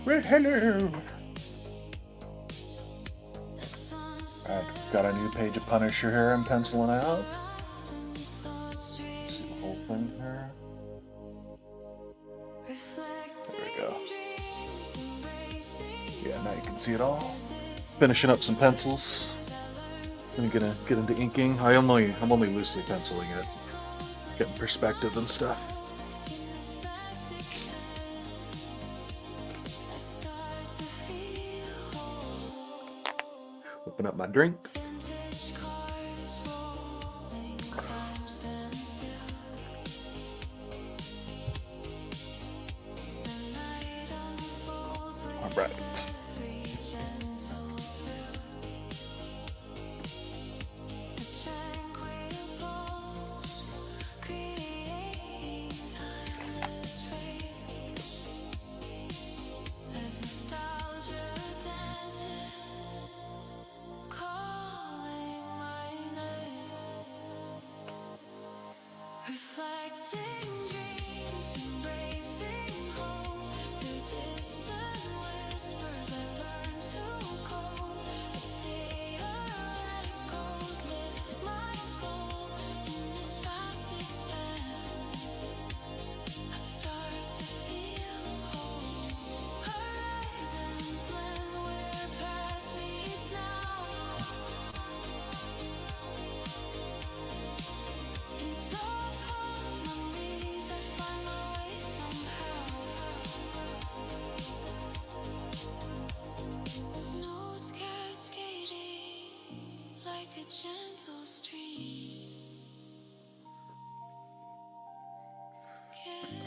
Well, hello. I've got a new page of Punisher here I'm penciling out. See the whole thing here. There we go. Yeah, now you can see it all. Finishing up some pencils. Gonna get into inking. I'm only loosely penciling it, getting perspective and stuff. Open up my drink.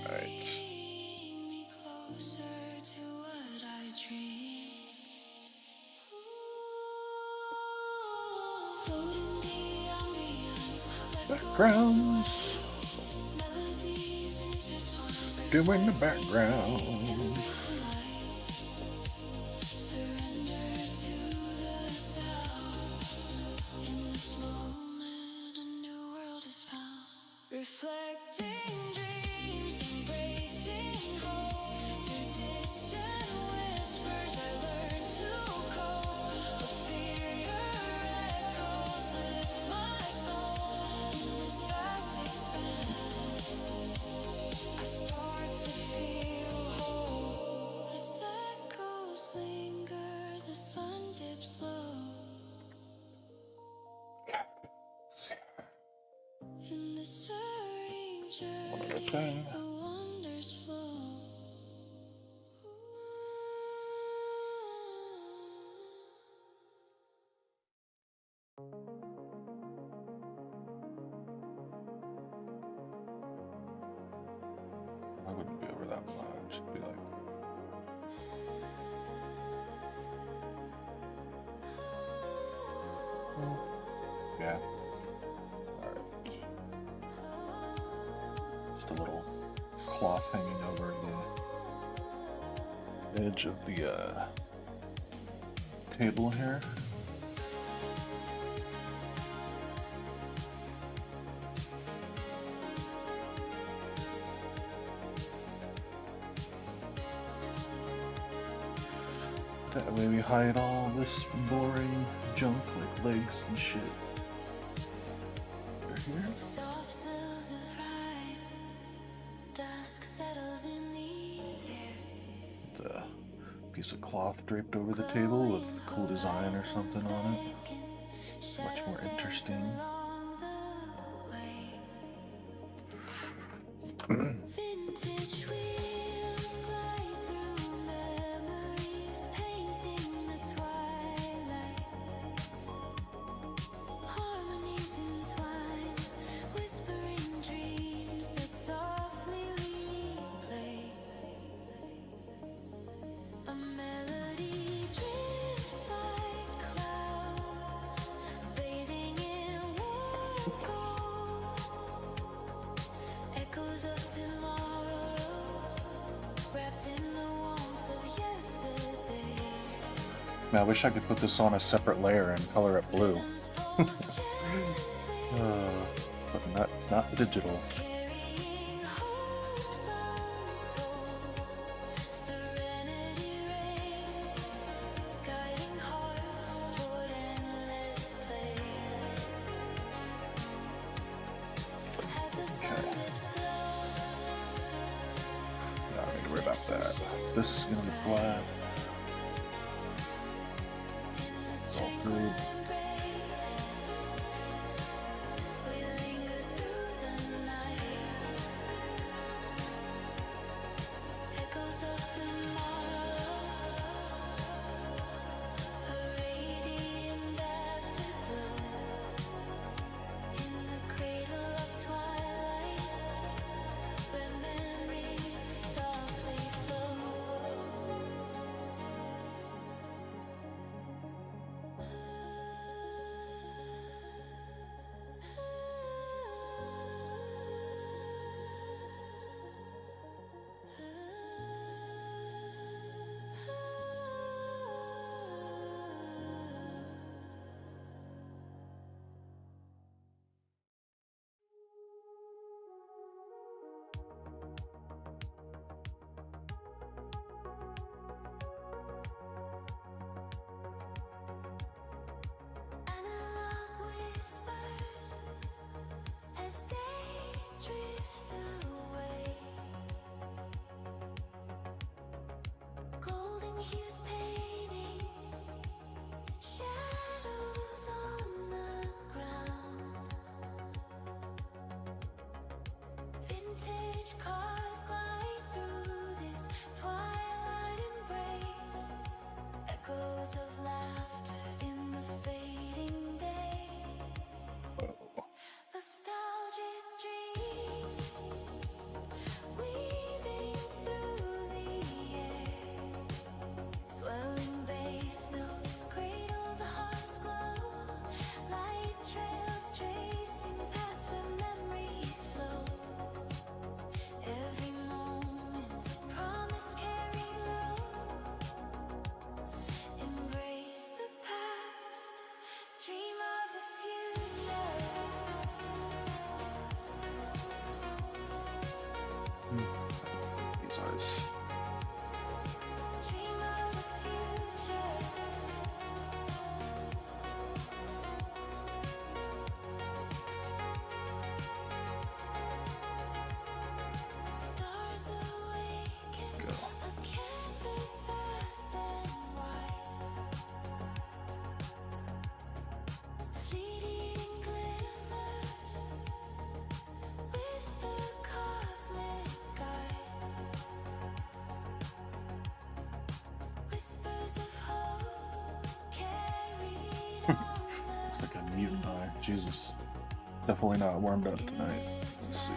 All right. Backgrounds. Doing the backgrounds. One at a time. I wouldn't be over that much. It'd be like yeah. Alright. Just a little cloth hanging over the edge of the table here. That way we hide all this boring junk like legs and shit. Right here. The piece of cloth draped over the table with a cool design or something on it. Much more interesting. Man, I wish I could put this on a separate layer and color it blue. But it's not digital. to worry about that. This is gonna be flat. It's all through. These eyes. Like a mutant eye. Jesus. Definitely not warmed up tonight. Let's see.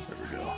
There we go.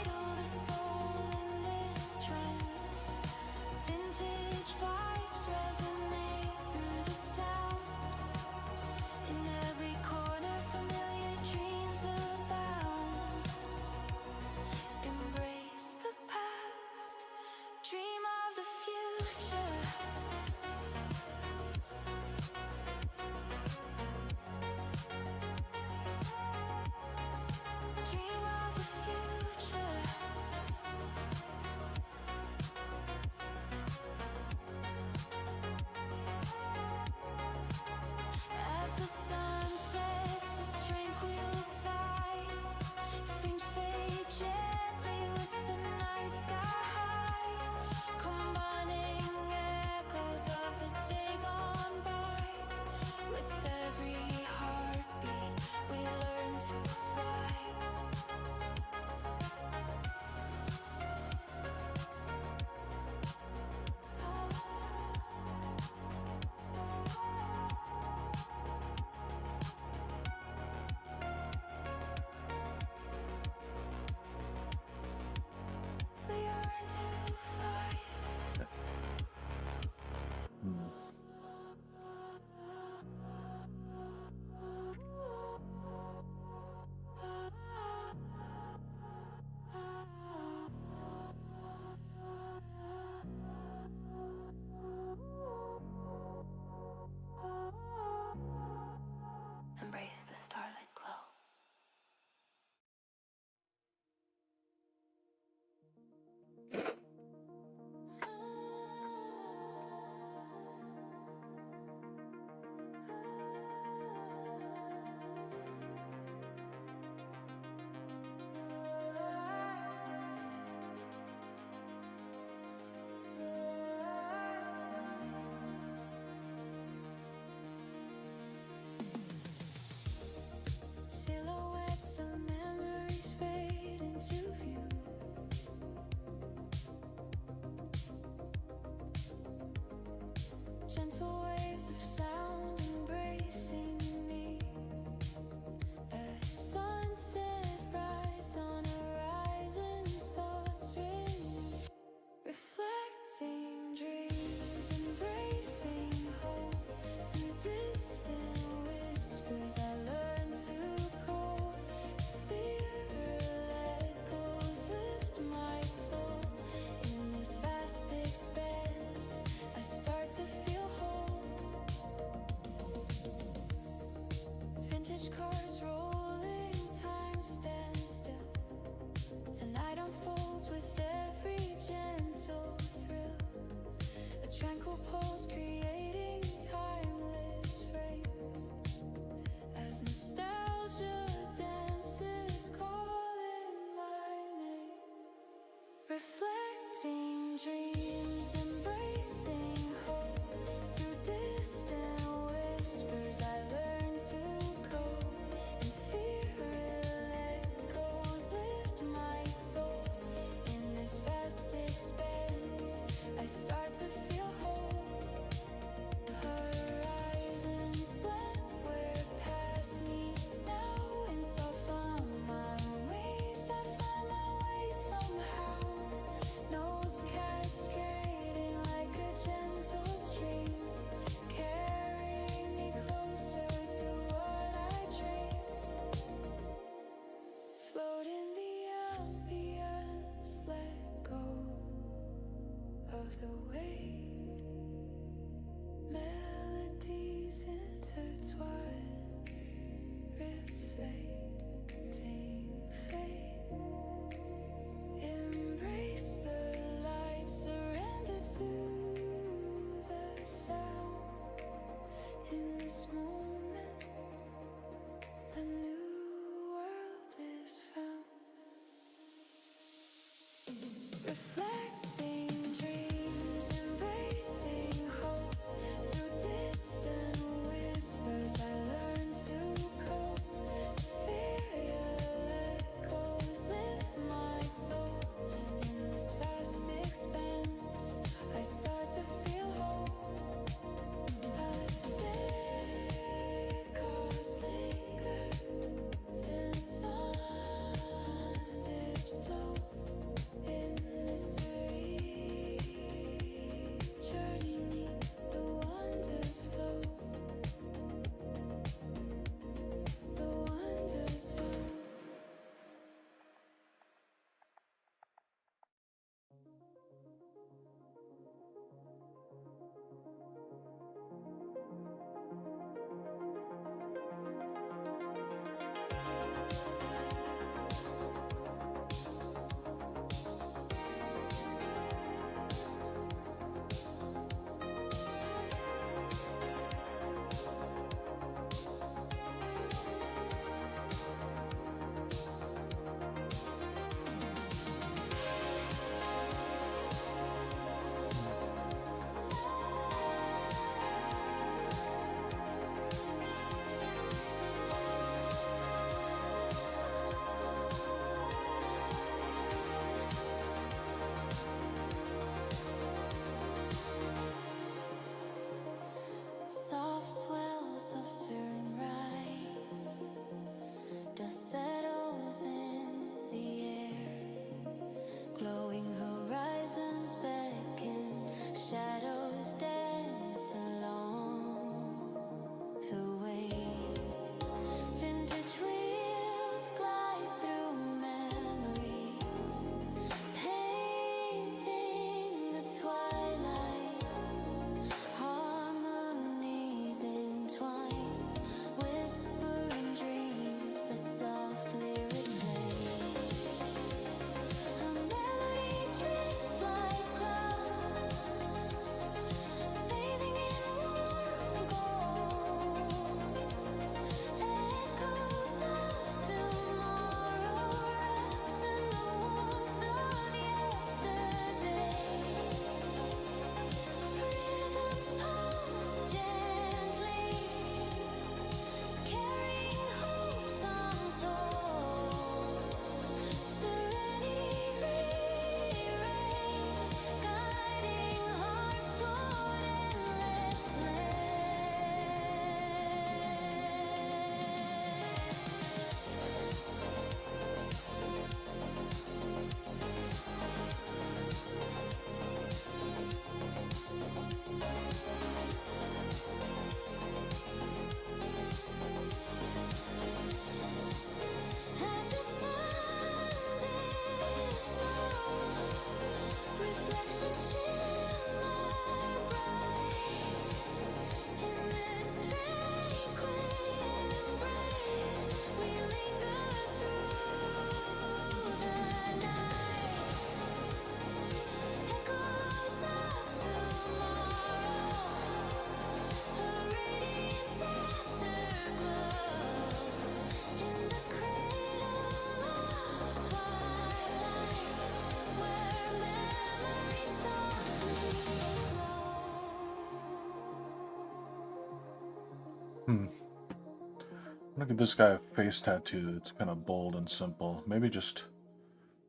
Look at this guy, a face tattoo that's kind of bold and simple. Maybe just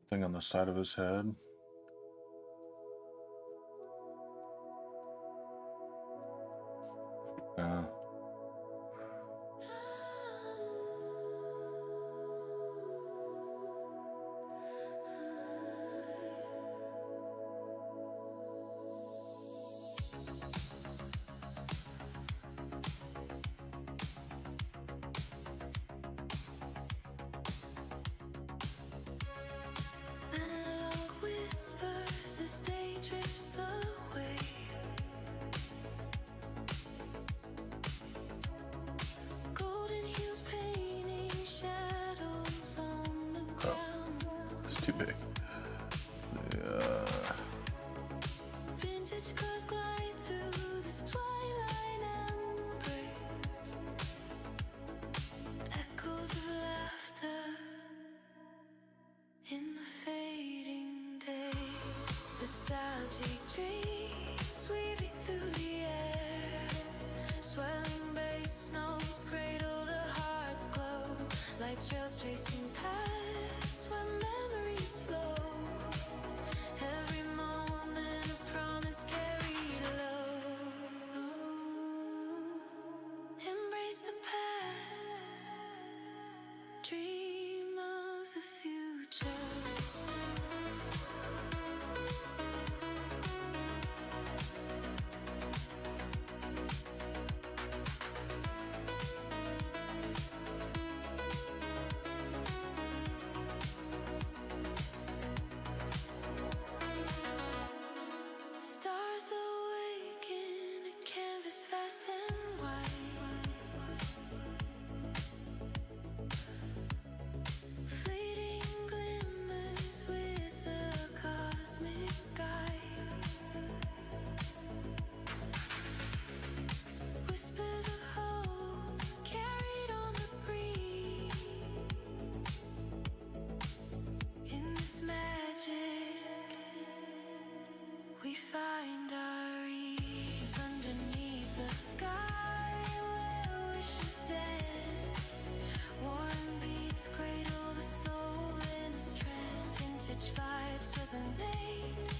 thing on the side of his head. Yeah. It's too big. Yeah. We find our ease underneath the sky where wishes stand. Warm beats cradle the soul in its trance. Vintage vibes resonate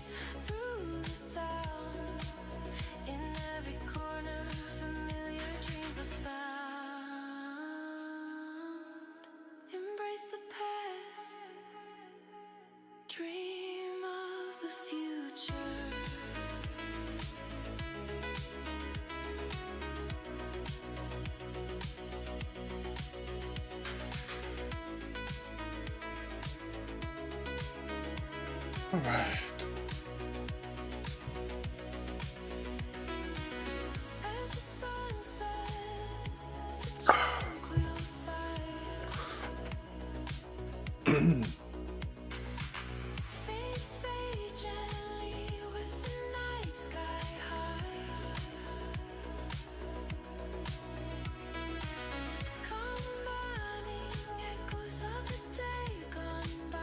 through the sound. In every corner, familiar dreams abound. Embrace the past. Dream of the future. All right. As the sun sets, a tranquil sight. Fates fade gently with the night sky high. Combining echoes of the day gone by.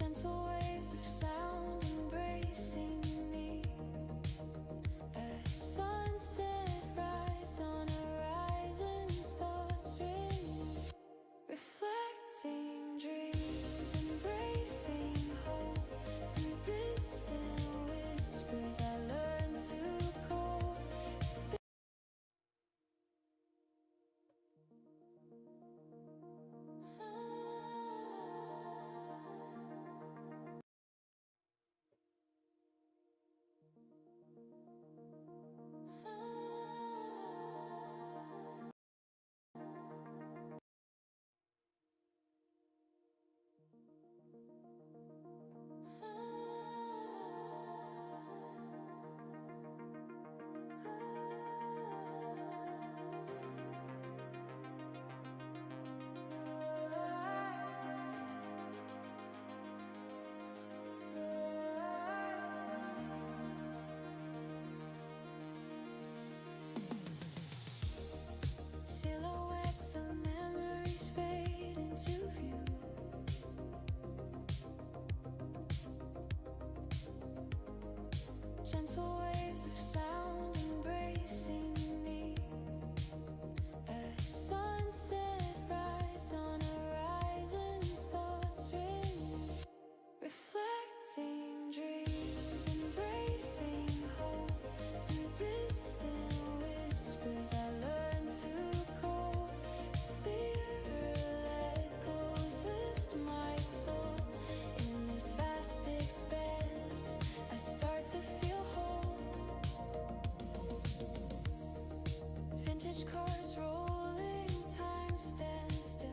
Gentle waves of sound embracing me. A sunset rise on horizons, thoughts written, reflecting dreams, embracing hope through distant whispers. I learn to cope. Silhouettes of memories fade into view. Gentle waves of sound embracing me. A sunset rise on horizons, thoughts written, reflecting dreams, embracing hope through distant whispers. I learn to cope. Fear let goes, lift my soul in this vast expanse. I start to feel whole. Vintage cars rolling, time stands still.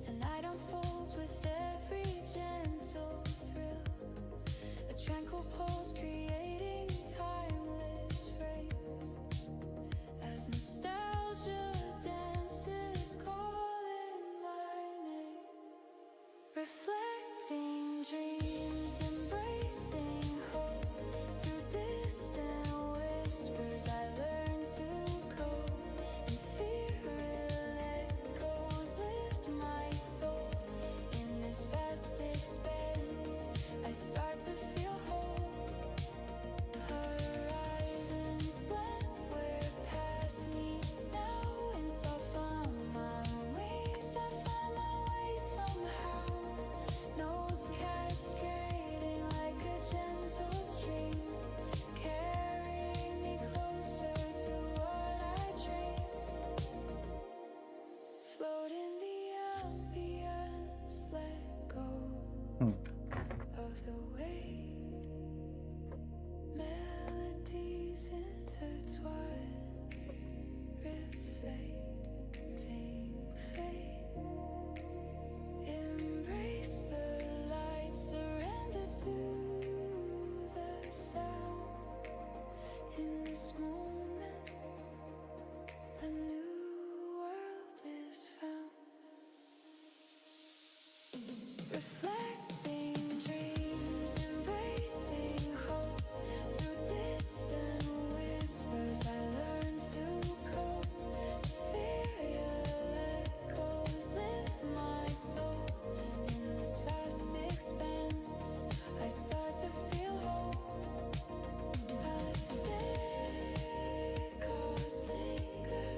The night unfolds with every gentle thrill. A tranquil pulse creating timeless frames. As nostalgia dances, calling my name. Reflecting dreams, embracing hope through distant whispers. I learn to cope. And fear echoes, lift my soul in this vast expanse. I start to feel whole. Horizons blend where past meets now, and so find my ways. I find my way somehow. Notes cascading like a gentle stream, carrying me closer to what I dream. Float in the ambience, let go of the weight. Melodies intertwine, reflecting fate. Embrace the light, surrender to the sound. In this moment, a new world is found. Reflecting dreams, embracing hope through distant whispers. I learn to cope. Ethereal echoes lift my soul in this vast expanse. I start to feel whole. As echoes linger,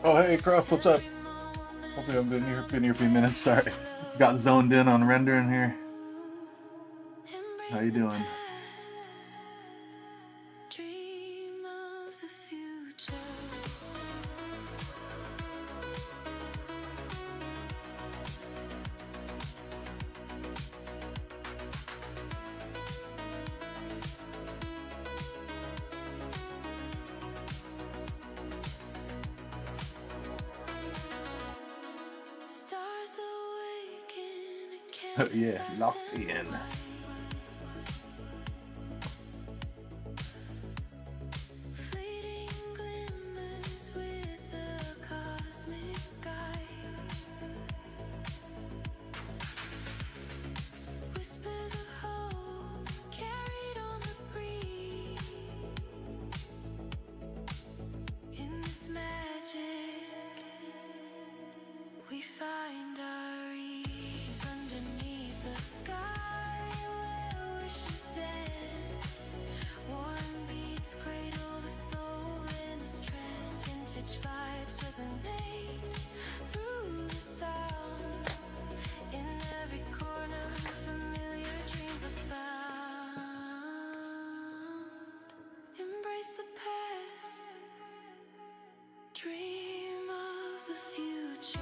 Oh, hey, Croft, what's up? Hopefully I'm good here a few minutes. Sorry. Got zoned in on rendering here. How you doing? Dream of the future. Stars awaken, I can't Yeah, stop locked the in. light. Fleeting glimmers with a cosmic guide. Whispers of hope carried on the breeze. In this magic, we find our ease underneath the sky where wishes stand. Warm beats cradle the soul in its trance. Vintage vibes resonate through the sound. In every corner, familiar dreams abound. Embrace the past, dream of the future.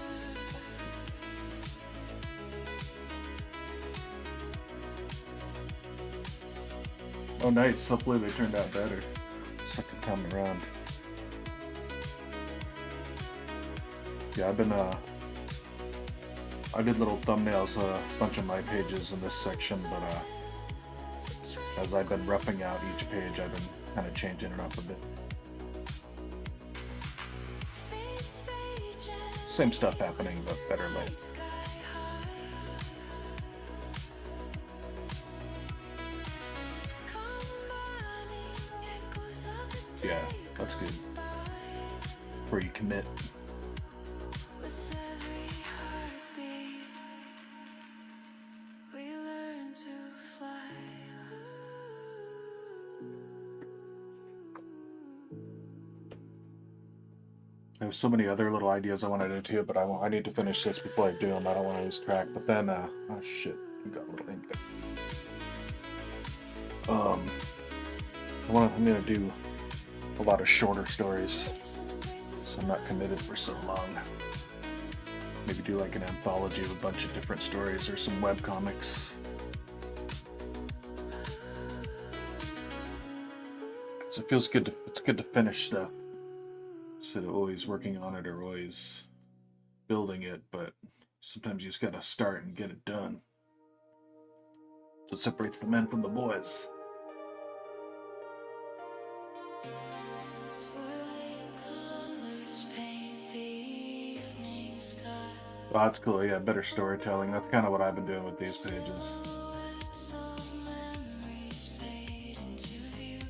Oh, nice. Hopefully they turned out better. Second time around. Yeah, I did little thumbnails, a bunch of my pages in this section, but as I've been repping out each page, I've been kind of changing it up a bit. Fates fade gently, Same stuff happening, but better lit. sky high. Combining echoes of the Yeah, day that's good. gone by. Before you commit. With every heartbeat, we learn to fly. I have so many other little ideas I want to do too, but I need to finish this before I do them. I don't want to lose track. But then, oh shit, we got a little ink there. I'm gonna do a lot of shorter stories, so I'm not committed for so long. Maybe do like an anthology of a bunch of different stories or some web comics. So it feels good. It's good to finish stuff. Instead of always working on it or always building it, but sometimes you just gotta start and get it done. So it separates the men from the boys. Swirling colors paint the evening sky. Oh, that's cool. Yeah, better storytelling. That's kind of what I've been doing with these pages. Silhouettes of memories fade into view.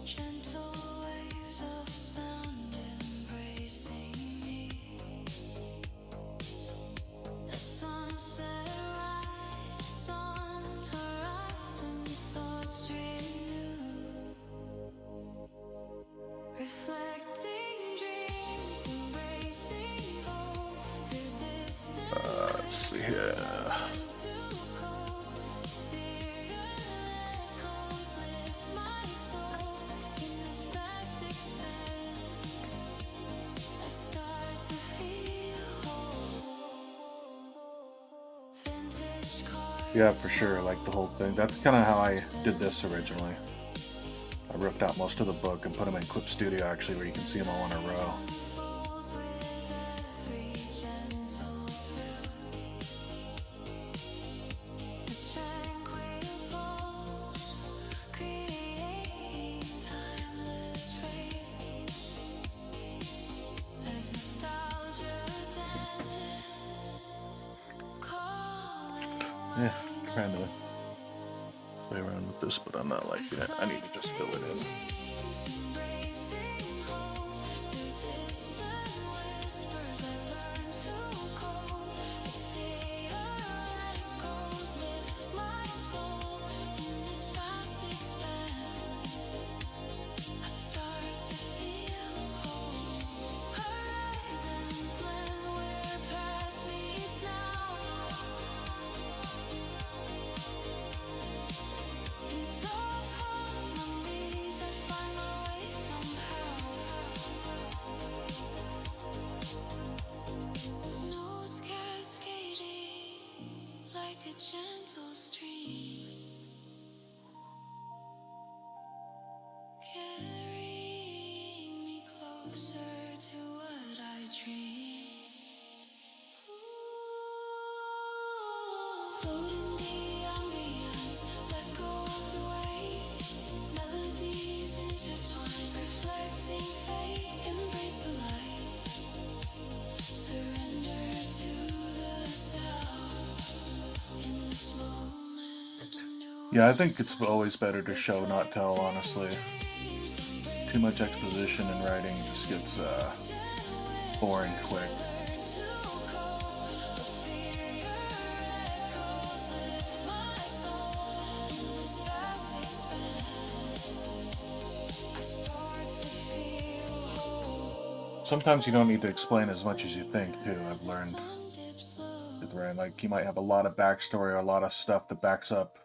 Gentle waves of sound embracing me. The sunset rides on horizon, thoughts renew. Reflecting dreams, embracing hope through distance. Let's see here. Too cold, ethereal echoes lift my soul in this vast expanse. I start to feel whole. Vintage cars. Yeah, for sure. Like the whole thing. That's kind of how I did this originally. I ripped out most of the book and put them in Clip Studio, actually, where you can see them all in a row. Unfolds with every gentle thrill. A tranquil pulse, creating timeless frames. As nostalgia dances, calling Yeah, trying to play around with this, but I'm not liking it. I need to just fill it in. embracing hope through distant whispers. I learn to cope. Ethereal echoes lift my soul in this vast expanse. I start stream, carrying me closer to what I dream. Floating the ambience, let go of the weight. Melodies intertwine, reflecting fate. Embrace the light, surrender to the sound. In this moment, Yeah, I think it's always better to show, not tell, honestly. Too much exposition in writing just gets boring quick. Sometimes you don't need to explain as much as you think, too. I've learned with writing. Like, you might have a lot of backstory or a lot of stuff that backs up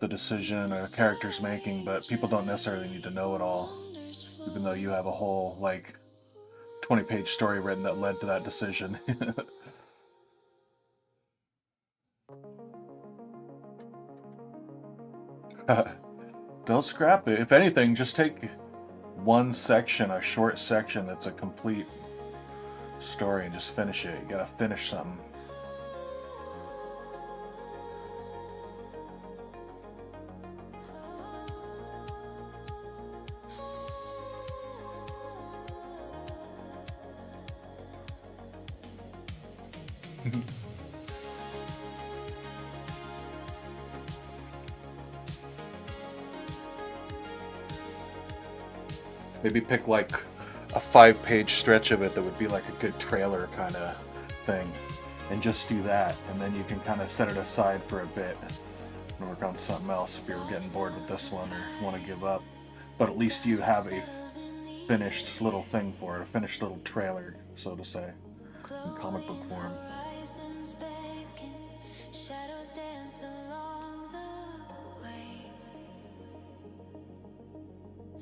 the decision a character's making, but people don't necessarily need to know it all, even though you have a whole, like, 20-page story written that led to that decision. Don't scrap it. If anything, just take one section, a short section that's a complete story, and just finish it. You gotta finish something. Maybe pick like a 5-page stretch of it that would be like a good trailer kind of thing, and just do that, and then you can kind of set it aside for a bit and work on something else if you're getting bored with this one or want to give up. But at least you have a finished little thing for it, a finished little trailer, so to say, in comic book form. horizons beckon, shadows dance along the way.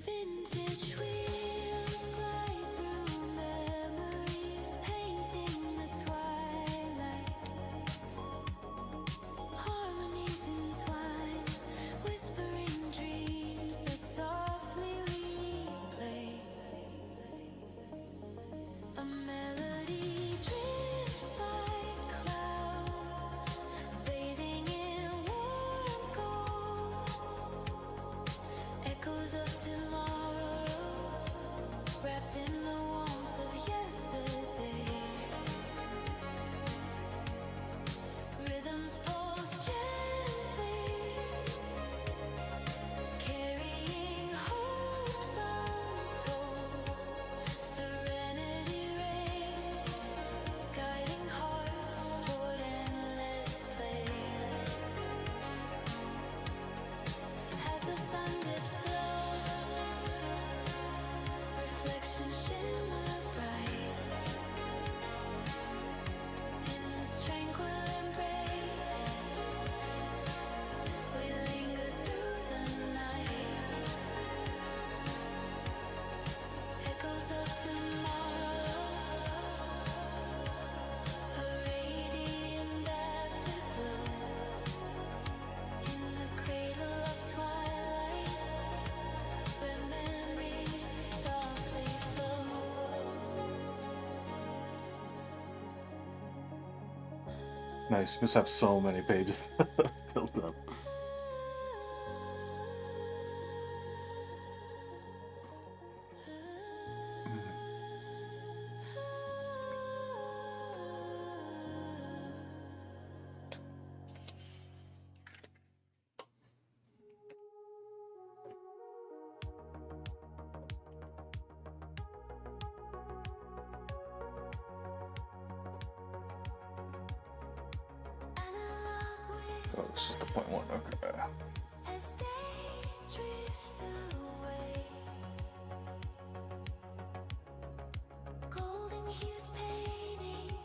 Vintage wheels glide through memories, painting the twilight. Harmonies entwine, whispering dreams that softly replay. A melody drifts like clouds, bathing in warm gold. Echoes of tomorrow, wrapped in the warmth of yesterday. Rhythms pulse gently, carrying hopes untold. Serenity reigns, guiding hearts toward endless play. As the sun dips low, reflections shimmer bright. In this tranquil embrace, we linger through the night. Echoes of tomorrow, a radiant afterglow. In the cradle of twilight, where memories softly flow. Nice. You must have so many pages built up. Oh, this is the point one. Okay. As day drifts away, golden hues painting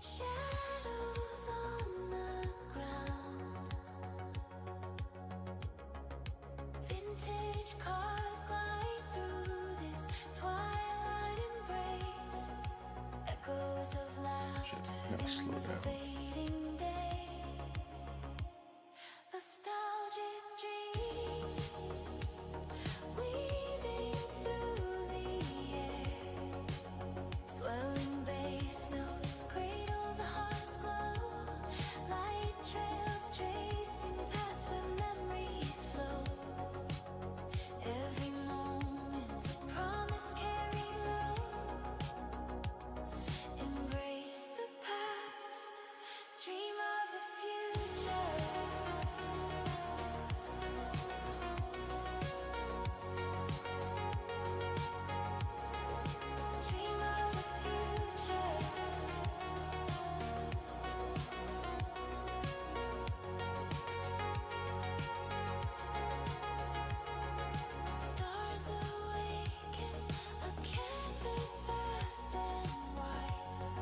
shadows on the ground. Vintage cars glide through this twilight embrace. Echoes of Shit, laughter I'm gonna slow in the down. fading day. Nostalgic dreams weaving through the air. Swelling bass notes cradle the heart's glow. Light trails tracing past where memories flow. Every moment a promise carried low. Embrace the past, dream of the future. Dream of the future. Stars awaken, a canvas vast and wide.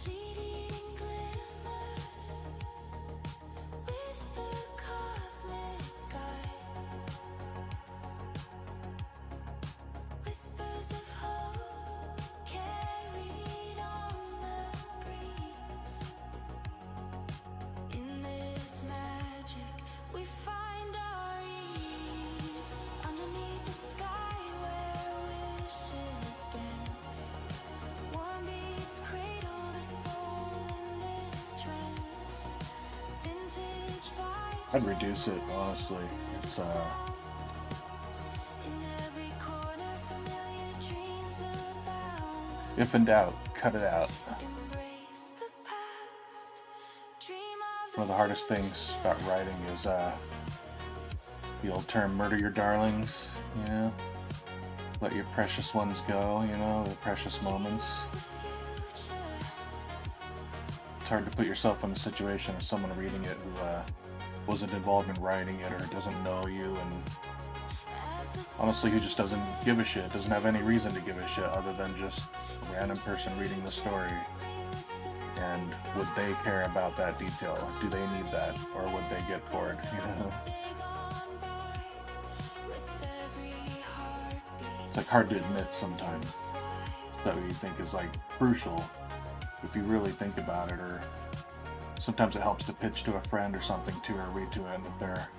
Fleeting glimmers with the cosmic guide. Whispers of hope carried on the breeze. In this magic, we find our ease. Underneath the sky where wishes dance. Warm beats cradle the soul in this trance. Vintage vibes. I'd reduce it, honestly. It's In every corner, familiar dreams abound. if in doubt, cut it out. Embrace the past. Dream of One of the hardest things about writing is the old term "murder your darlings." You know, let your precious ones go. You know, the precious moments. the future. It's hard to put yourself in the situation of someone reading it who wasn't involved in writing it or doesn't know you, and As the honestly, who just doesn't give a shit, doesn't have any reason to give a shit other than just a random person reading the story. And would they care about that detail? Do they need that, or would they get bored? You know, day gone by, with every heartbeat. it's like hard to admit sometimes that what you think is like crucial if you really think about it, or sometimes it helps to pitch to a friend or something too, or read to it, and if their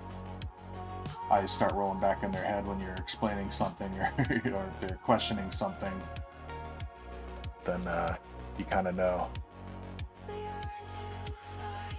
eyes start rolling back in their head when you're explaining something or if they're questioning something, then you kind of know. We are too far.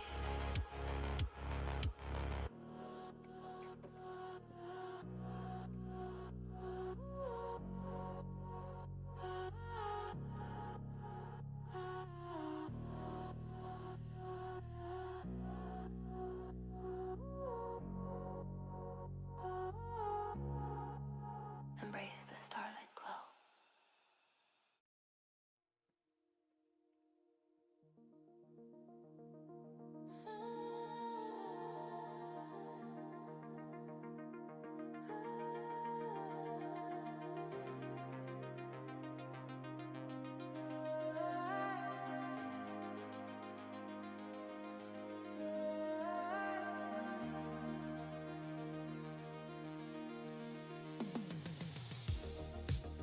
Embrace the starlit glow.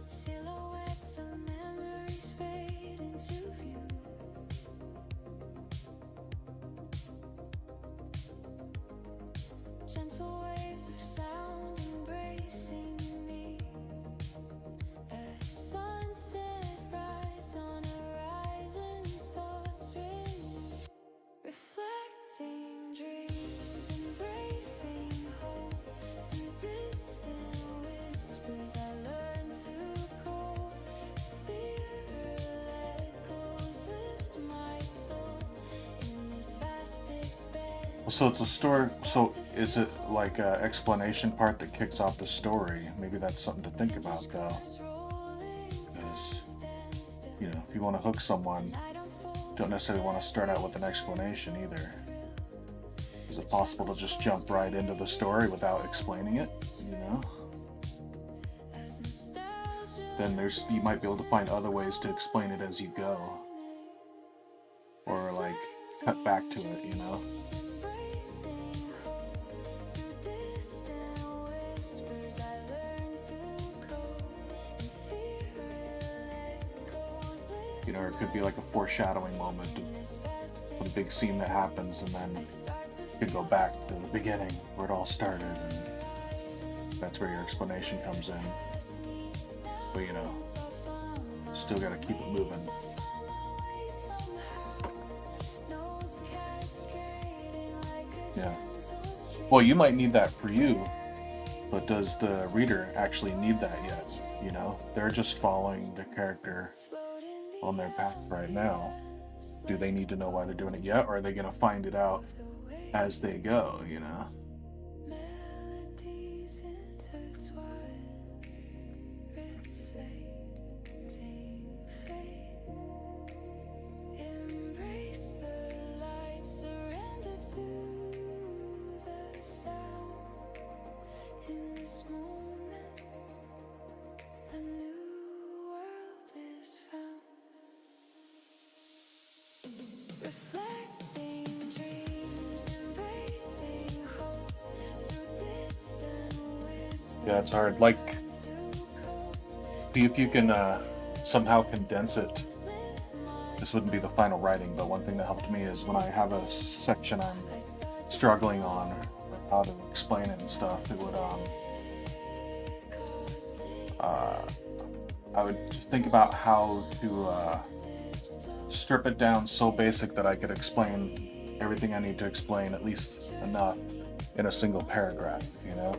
Silhouettes of memories fade into view. Gentle waves of sound embracing me. As sunset rise on horizons, thoughts renew. Reflecting dreams, embracing hope. Through distant whispers I learn to cope. Fear echoes lift my soul in this vast expanse. So it's a story. So is it like an explanation part that kicks off the story? Maybe that's something to think about, though. Because, you know, if you want to hook someone, don't necessarily want to start out with an explanation either. Is it possible to just jump right into the story without explaining it? You know? Then you might be able to find other ways to explain it as you go, or like cut back to it. You know? Embracing hope through distant whispers I learn to cope. And fear echoes lift You know, or it could be like a foreshadowing moment this vast some big scene that happens, and then you can go back to the beginning where it all started, and that's where your explanation comes in. But you know, still gotta keep it moving. Yeah. Well, you might need that for you, but does the reader actually need that yet? You know, they're just following the character on their path right now. Do they need to know why they're doing it yet, or are they going to find it out as they go, you know? Melodies intertwine, reflecting fate. Embrace the light, surrender to the sound. In this moment, a new world is found. Reflecting dreams, embracing hope through distant whispers. Yeah, it's hard. Like, see if you can somehow condense it. This wouldn't be the final writing, but one thing that helped me is when I have a section I'm struggling on, or how to explain it and stuff, it would I would just think about how to strip it down so basic that I could explain everything I need to explain, at least enough, in a single paragraph, you know?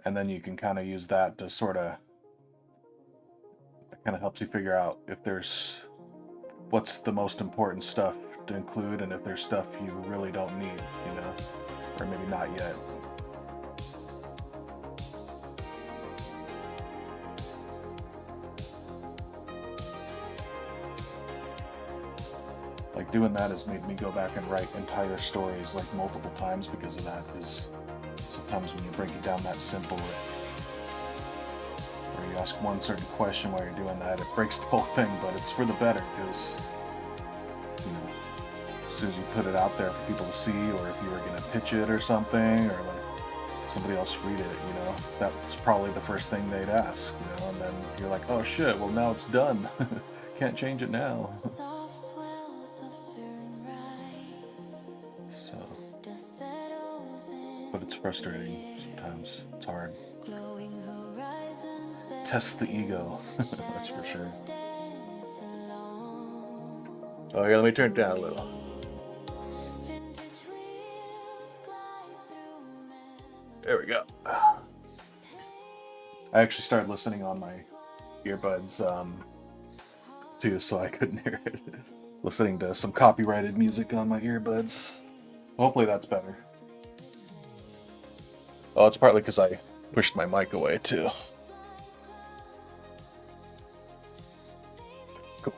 And then you can kind of use that to sort of, that kind of helps you figure out if there's, what's the most important stuff to include, and if there's stuff you really don't need, you know? Or maybe not yet. Like, doing that has made me go back and write entire stories like multiple times because of that, because sometimes when you break it down that simple, or you ask one certain question while you're doing that, it breaks the whole thing, but it's for the better, because, you know, as soon as you put it out there for people to see, or if you were going to pitch it or something, or like somebody else read it, you know, that's probably the first thing they'd ask, you know, and then you're like, oh shit, well now it's done. Can't change it now. Soft swells of sunrise, So, dust settles in, but it's frustrating sometimes. It's hard. glowing horizons that Test the ego. That's for sure. dance along. Oh yeah, let me turn it down a little. Vintage wheels glide through memory. There we go. I actually started listening on my earbuds too, so I couldn't hear it. Listening to some copyrighted music on my earbuds. Hopefully that's better. Oh, it's partly because I pushed my mic away too. Cool.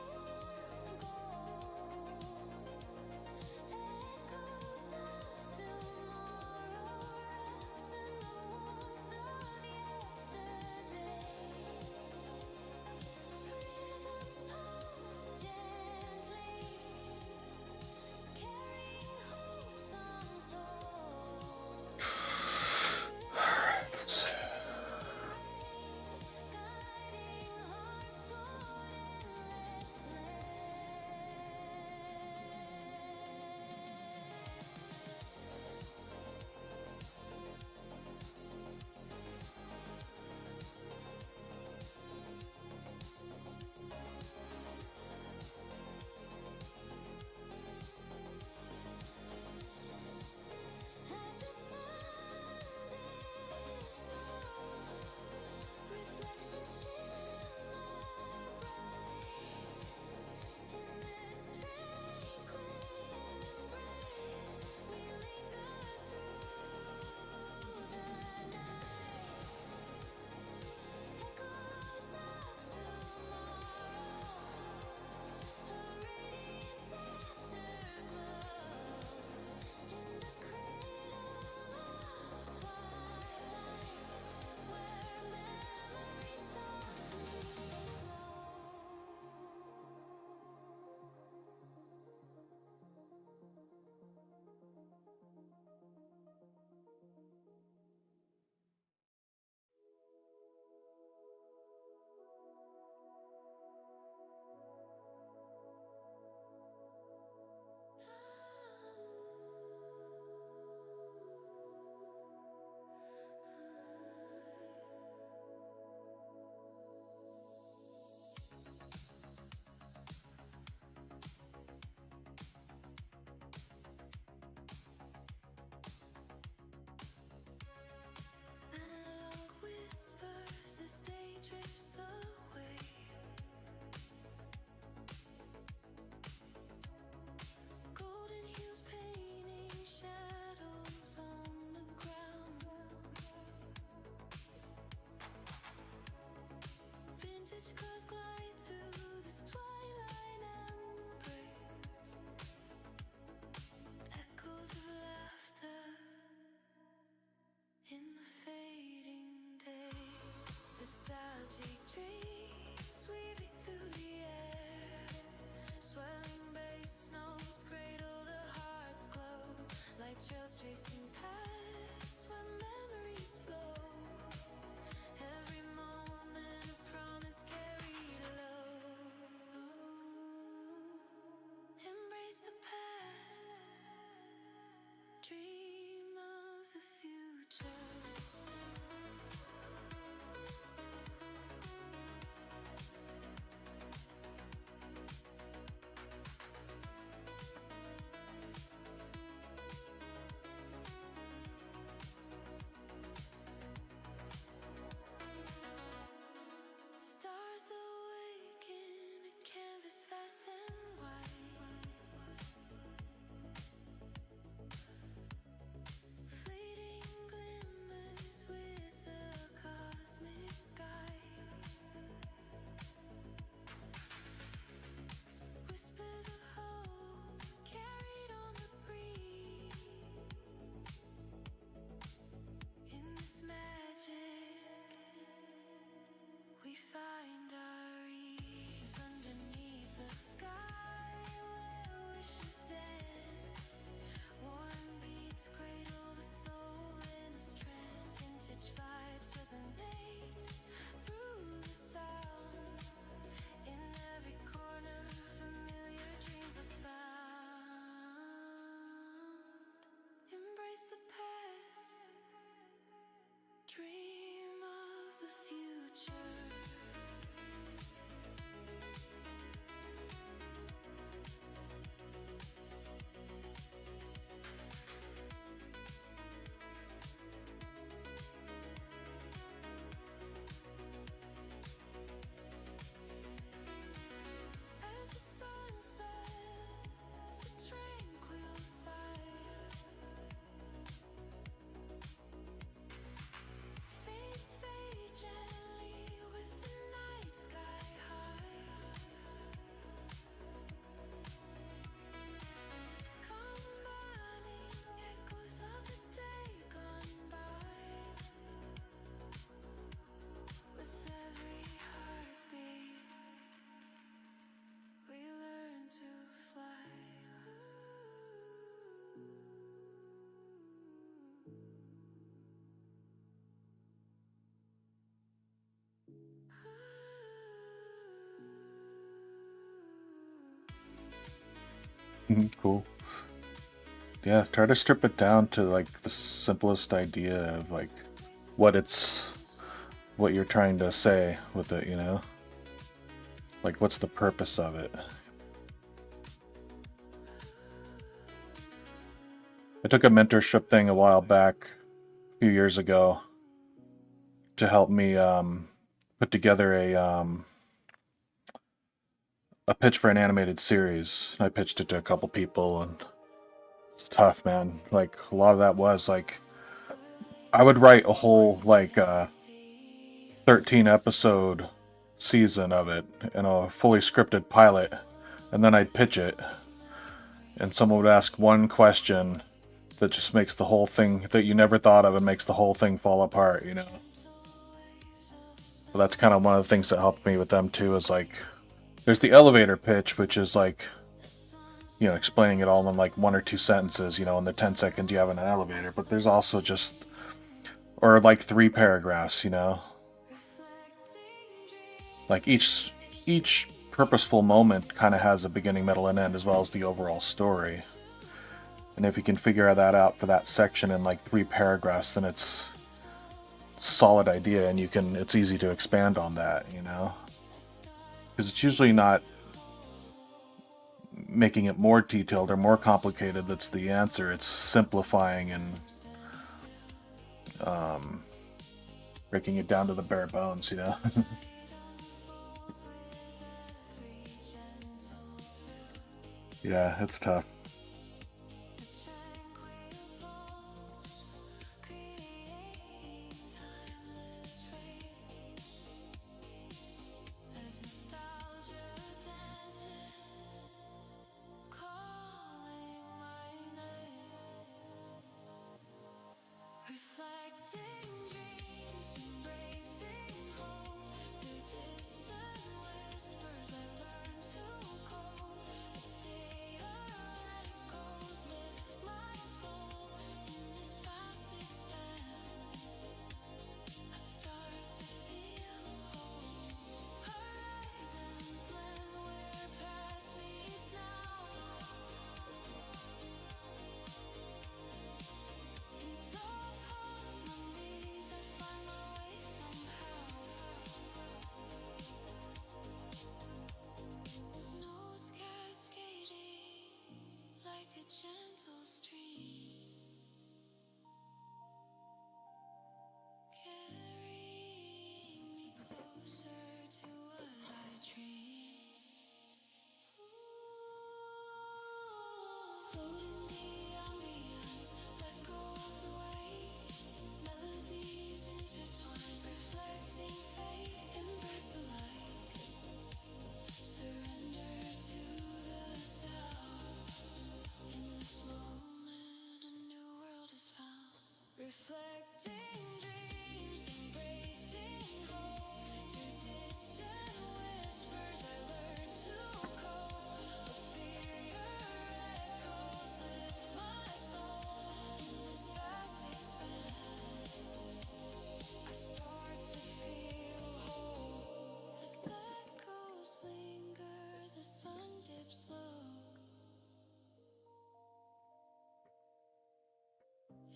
Cool. Yeah, try to strip it down to like the simplest idea of like what you're trying to say with it, you know? Like what's the purpose of it? I took a mentorship thing a while back, a few years ago, to help me put together a pitch for an animated series. I pitched it to a couple people, and it's tough, man. Like a lot of that was like I would write a whole like 13 episode season of it in a fully scripted pilot, and then I'd pitch it, and someone would ask one question that just makes the whole thing that you never thought of and makes the whole thing fall apart, you know. But that's kind of one of the things that helped me with them too, is like there's the elevator pitch, which is like, you know, explaining it all in like 1 or 2 sentences, you know, in the 10 seconds you have in an elevator. But there's also just, or like 3 paragraphs, you know, like each purposeful moment kind of has a beginning, middle, and end, as well as the overall story. And if you can figure that out for that section in like 3 paragraphs, then it's a solid idea, and it's easy to expand on that, you know, because it's usually not making it more detailed or more complicated that's the answer. It's simplifying and breaking it down to the bare bones, you know. Yeah, it's tough. Reflecting dreams, embracing hope through distant whispers. I learn to cope. See your echoes lift my soul in this vast expanse. I start to feel whole. Horizons blend where past meets now. In soft harmonies, I find my way somehow. Notes cascading like a gentle stream, carrying me closer to what I dream. Floating the ambience, let go of the weight. Melodies intertwine, reflecting fate. Embrace the light, surrender to the sound. In this moment, a new world is found. Reflecting dreams, embracing hope. Through distant whispers, I learn to cope. A fear your echoes lift my soul in this vast expanse. I start to feel whole as echoes linger. The sun dips low.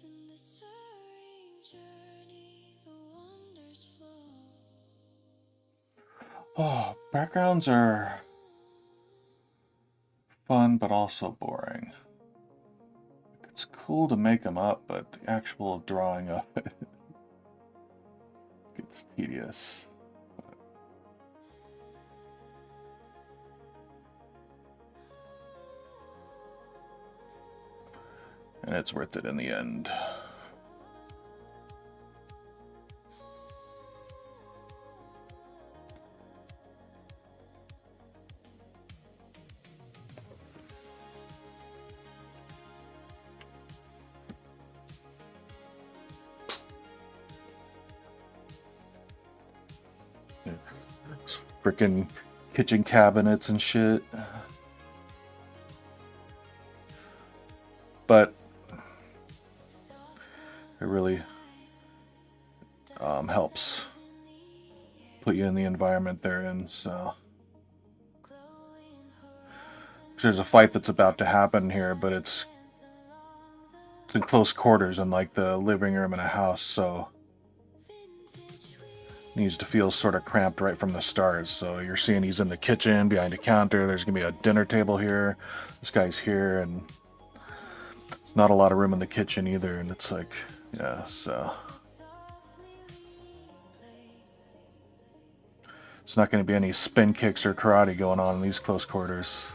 In this serene journey, the wonders flow. Oh, backgrounds are fun but also boring. It's cool to make them up, but the actual drawing of it gets tedious. And it's worth it in the end. Freaking kitchen cabinets and shit. But it really helps put you in the environment they're in. So There's a fight that's about to happen here, but it's in close quarters in like the living room in a house, so needs to feel sort of cramped right from the start. So you're seeing he's in the kitchen behind a counter. There's gonna be a dinner table here. This guy's here, and there's not a lot of room in the kitchen either. And it's like, yeah, so it's not going to be any spin kicks or karate going on in these close quarters.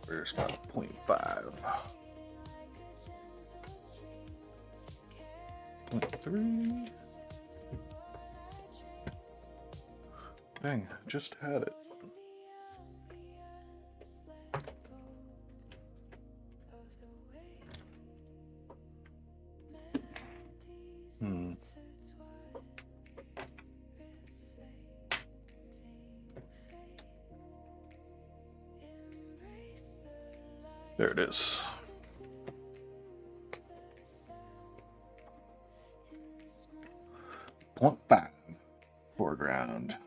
Where's my 0.5? 0.3. Dang, I just had it. There it is. 0.5 foreground.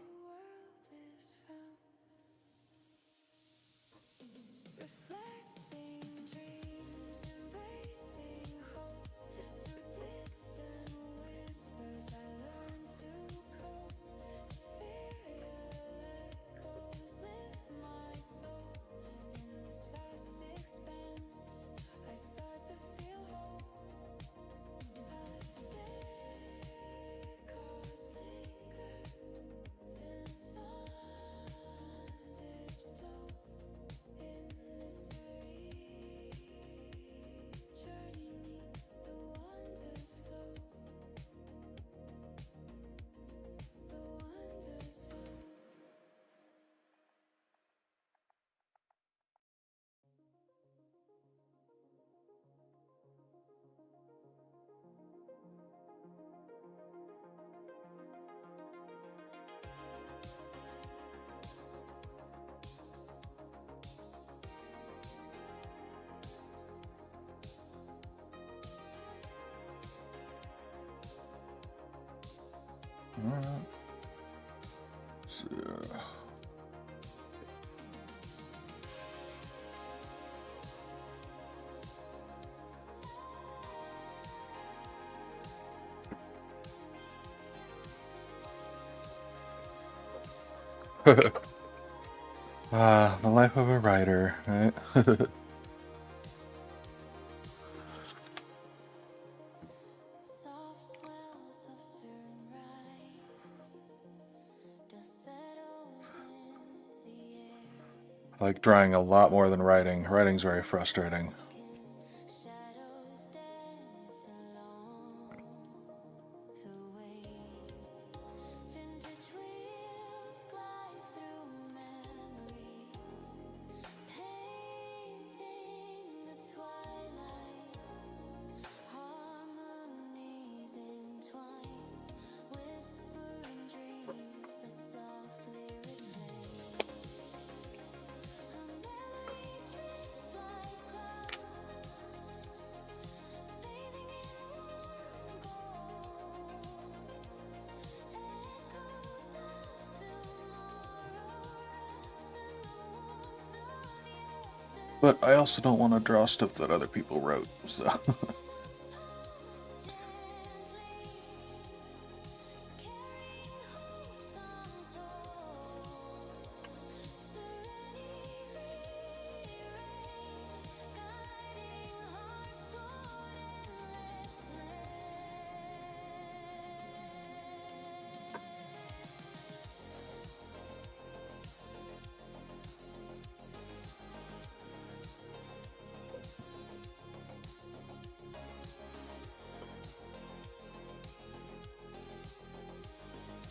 Alright. So the life of a writer, right? I like drawing a lot more than writing. Writing's very frustrating. But I also don't want to draw stuff that other people wrote, so.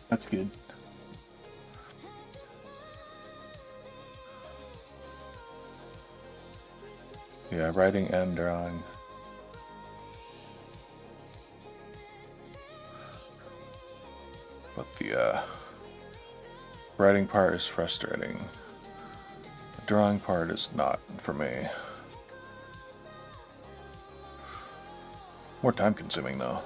That's good. Yeah, writing and drawing. But the writing part is frustrating. The drawing part is not for me. More time consuming though.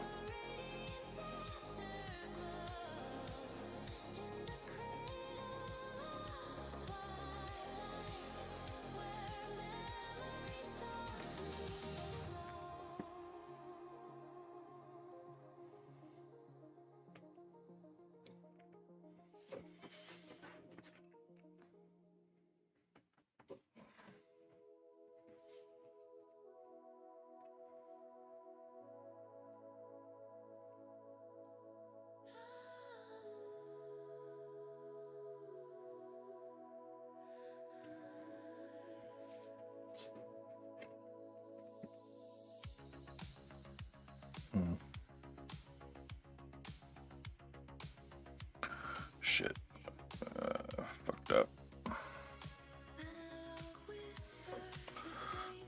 shit. Fucked up.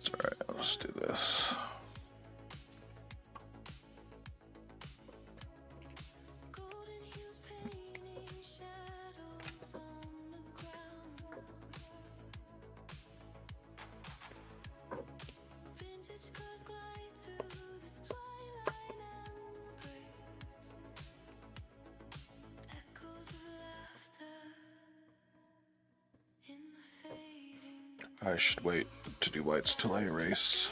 It's alright, let's do this. I should wait to do whites till I erase.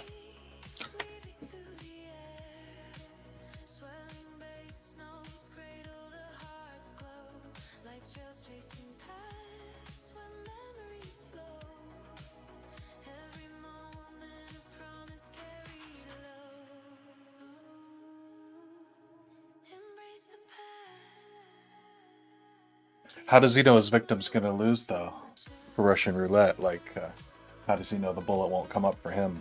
How does he know his victim's gonna lose, though? For Russian roulette, like, how does he know the bullet won't come up for him?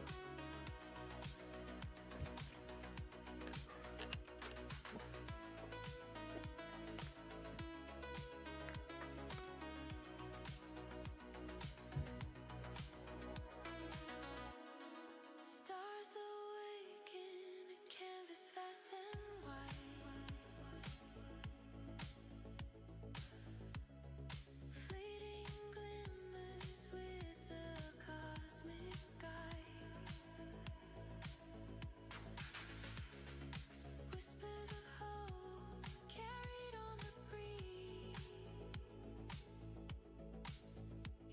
Stars awaken, a canvas fast and white. Fleeting glimmers with a cosmic guide. Whispers of hope carried on the breeze.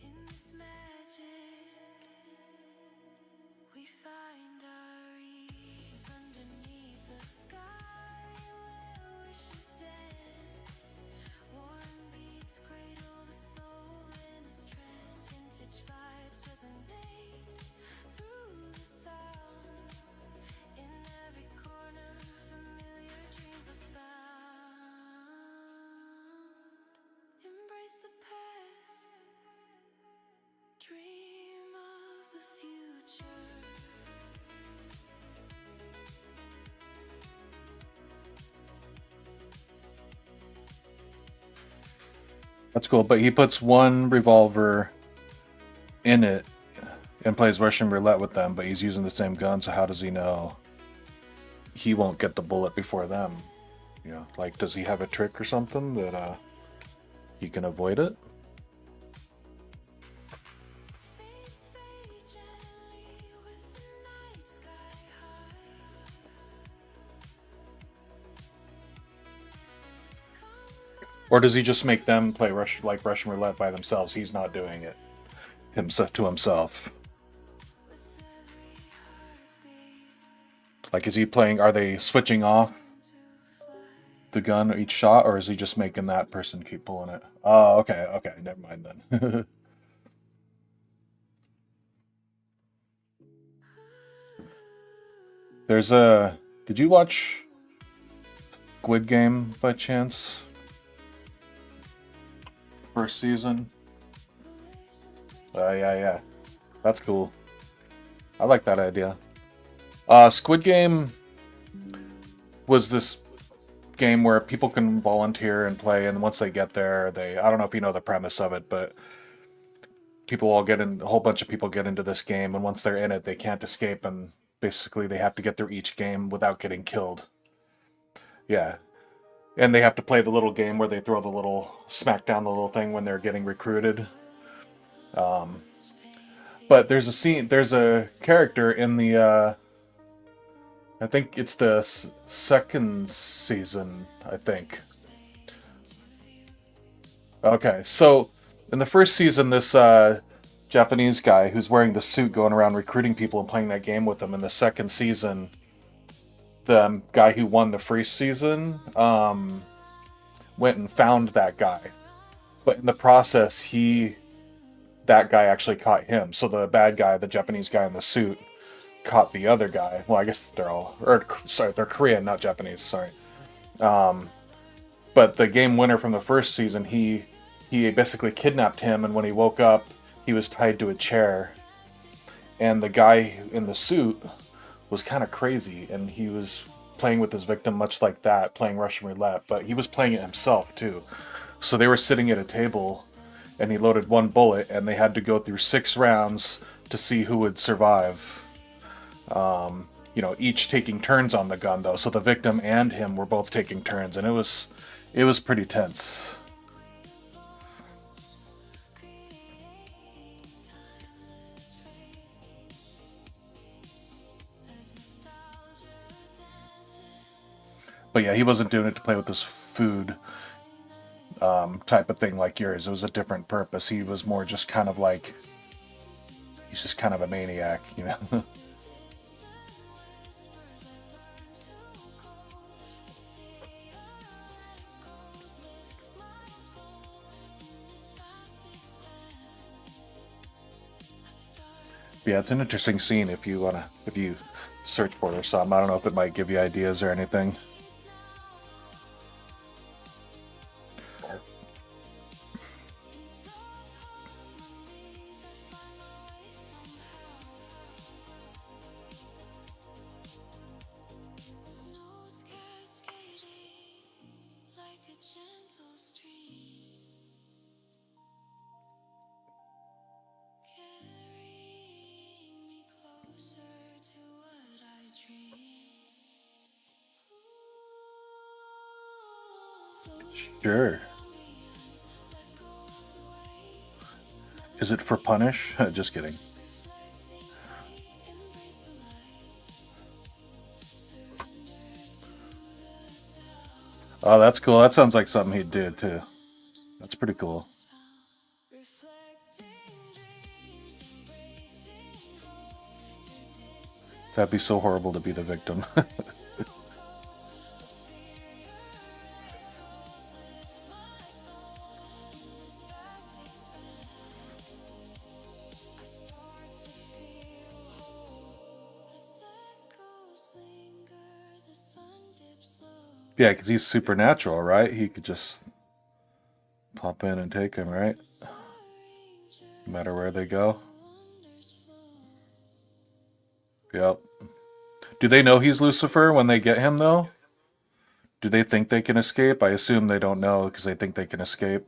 In this magic, we find our ease underneath the sky where wishes dance. Warm beats cradle the soul in its trance. Vintage vibes resonate through the sound. In every corner, familiar dreams abound. Embrace the past, dream of the future. That's cool, but he puts one revolver in it and plays Russian roulette with them, but he's using the same gun, so how does he know he won't get the bullet before them? You know, like, does he have a trick or something that he can avoid it? Fates fade gently with the night sky high. Or does he just make them play Russian roulette by themselves? He's not doing it himself to himself. Like, is he playing? Are they switching off the gun each shot, or is he just making that person keep pulling it? Oh, okay, never mind then. There's a. Did you watch Squid Game by chance? First season. Yeah. That's cool. I like that idea. Squid Game was this game where people can volunteer and play, and once they get there, I don't know if you know the premise of it, but people all get in, a whole bunch of people get into this game, and once they're in it, they can't escape, and basically they have to get through each game without getting killed. Yeah. And they have to play the little game where they throw the little, smack down the little thing when they're getting recruited. But there's a character in the, I think it's the second season, I think. Okay, so in the first season, this Japanese guy who's wearing the suit going around recruiting people and playing that game with them. In the second season, the guy who won the first season went and found that guy. But in the process, that guy actually caught him. So the bad guy, the Japanese guy in the suit, caught the other guy. Well, I guess they're Korean, not Japanese, sorry. But the game winner from the first season, he basically kidnapped him, and when he woke up, he was tied to a chair. And the guy in the suit was kind of crazy, and he was playing with his victim much like that, playing Russian roulette, but he was playing it himself too. So they were sitting at a table, and he loaded one bullet, and they had to go through 6 rounds to see who would survive. Each taking turns on the gun though, so the victim and him were both taking turns, and it was pretty tense. But yeah, he wasn't doing it to play with his food type of thing like yours. It was a different purpose. He was more just kind of like, he's just kind of a maniac, you know? Yeah, it's an interesting scene if you search for it or something. I don't know if it might give you ideas or anything. Notes cascading like a gentle stream, carrying me closer to what I dream. Sure. Is it for punish? Just kidding. Oh, that's cool. That sounds like something he'd do too. That's pretty cool. That'd be so horrible to be the victim. Yeah, because he's supernatural, right? He could just pop in and take him, right? No matter where they go. Yep. Do they know he's Lucifer when they get him, though? Do they think they can escape? I assume they don't know because they think they can escape.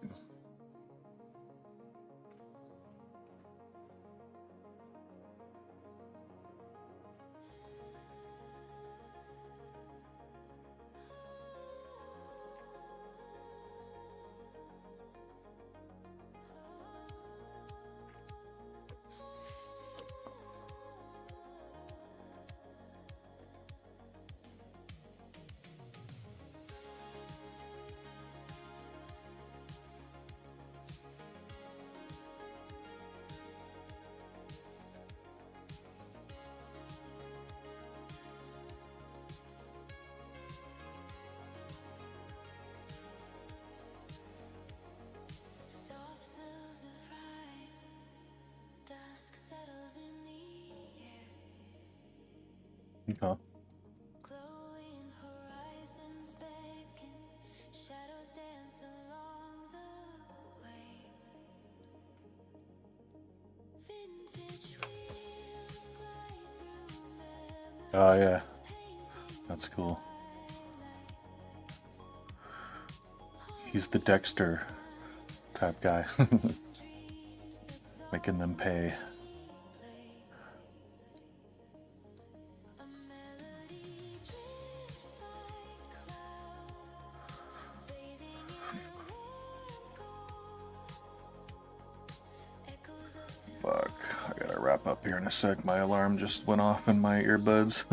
Soft sills of rise, dusk settles in the air, Okay. glowing horizons beckon, shadows dance along the way. Vintage wheels glide through memories, Oh, yeah. painting That's cool. He's the Dexter type guy. dreams that Making them pay. play. A melody drifts like clouds, bathing in gold. Echoes of Fuck. I gotta wrap up here in a sec. My alarm just went off in my earbuds.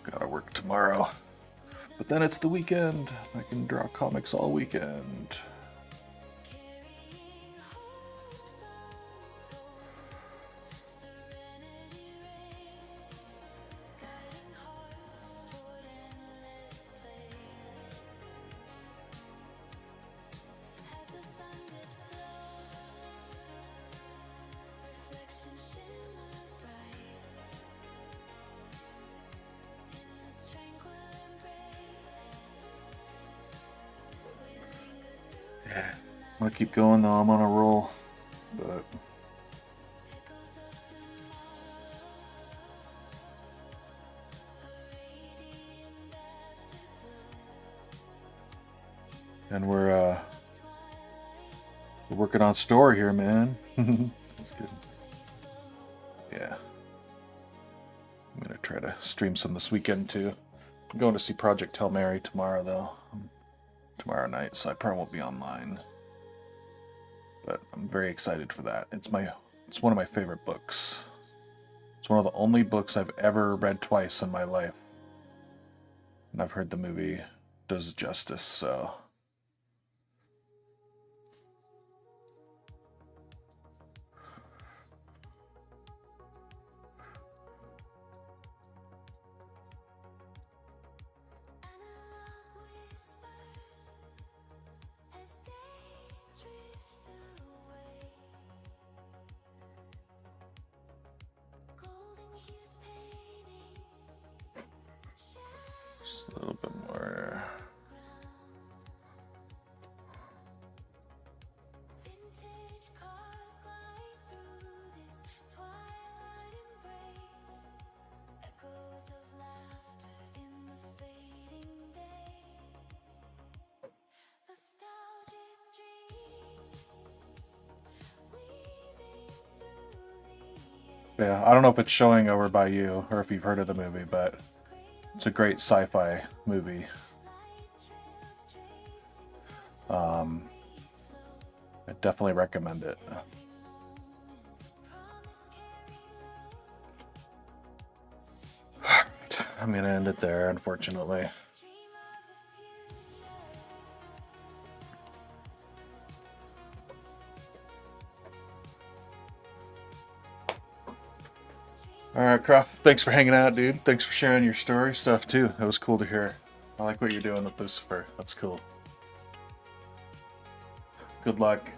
Gotta work tomorrow. But then it's the weekend. I can draw comics all weekend. carrying hopes untold. Serenity reigns, guiding hearts toward endless play. As the sun dips low, reflections shimmer bright. In this tranquil embrace, we linger through Yeah. I'm gonna keep going though. I'm on a roll. But echoes of tomorrow, a radiant afterglow. And we're working on story here, man. That's good. Yeah. I'm gonna try to stream some this weekend too. I'm going to see Project Hail Mary tomorrow though. Tomorrow night, so I probably won't be online. But I'm very excited for that. It's one of my favorite books. It's one of the only books I've ever read twice in my life. And I've heard the movie does justice, so. Just a little bit more. Yeah, I don't know if it's showing over by you or if you've heard of the movie, but it's a great sci-fi movie. I definitely recommend it. I'm gonna end it there, unfortunately. Alright, Croft, thanks for hanging out, dude. Thanks for sharing your story stuff, too. That was cool to hear. I like what you're doing with Lucifer. That's cool. Good luck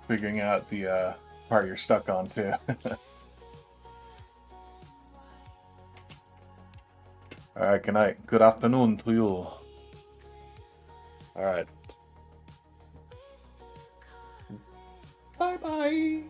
figuring out the part you're stuck on, too. Alright, good night. Good afternoon to you. Alright. Bye-bye.